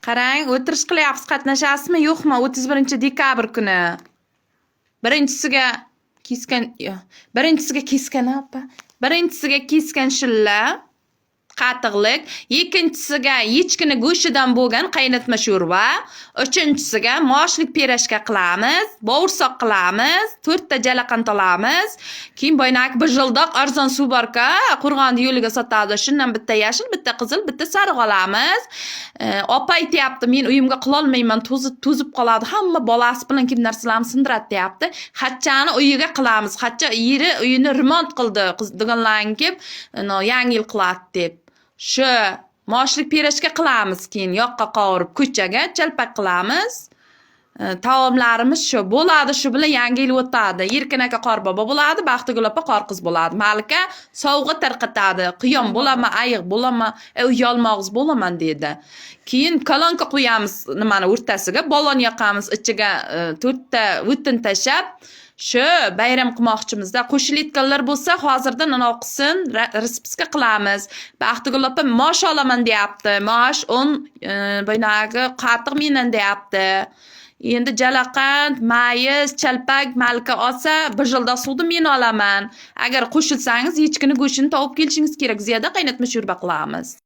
Qarang, o'tirish qilyapsiz, qatnashasizmi, yo'qmi? 31-dekabr kuni. Birinchisiga keskan apa. Birinchisiga keskan shilla, qatiqlik, ikkinchisiga echkini go'shtidan bo'lgan qaynatma sho'rva, uchinchisiga moshlik pirashka qilamiz, bo'g'irsoq qilamiz, 4 ta jalaqan olamiz. Keyin boynak bir jildoq arzon suv bor-ku, Qo'rg'onda yo'liga sotadi. Shundan bitta yashil, bitta qizil, bitta sariq olamiz. Opa aytayapti, men uyimga qila olmayman, to'zib qoladi. Hamma bolasi bilan kim narsalarni sindiradi deyapti. Xatchani uyiga qilamiz. Xatcha yeri uyini remont qildi, qizdiganlarga kelib, yangi yil qiladi deb. Shu moshlik pirashka qilamiz, keyin yoqqa qovurib ko'chaga chalpak qilamiz. Taomlarimiz shu bo'ladi, shu bilan yangi yil o'tadi. Erkin aka qorbobo bo'ladi, Baxtigul opa qorqiz bo'ladi. Malika sovg'a tarqatadi. Qiyom bo'laman, ayiq bo'laman, uyalmog'iz bo'laman dedi. Keyin kolonka qo'yamiz nimani o'rtasiga, balon yoqamiz, ichiga 4 ta o'tin tashab, shu bayram qilmoqchimizda. Qo'shilitganlar bo'lsa, hozirdan qilsin, raspiska qilamiz. Baxtigul opa mosh olaman deyapti. Mosh 10 boynagi qatiq menan deyapti. Endi jalaqand, mayiz, chalpak Malika olsa, bir jildoq suvni men olaman. Agar qo'shilsangiz, echkini go'shtini topib kelishingiz kerak. Ziyoda qaynatma sho'rva qilamiz.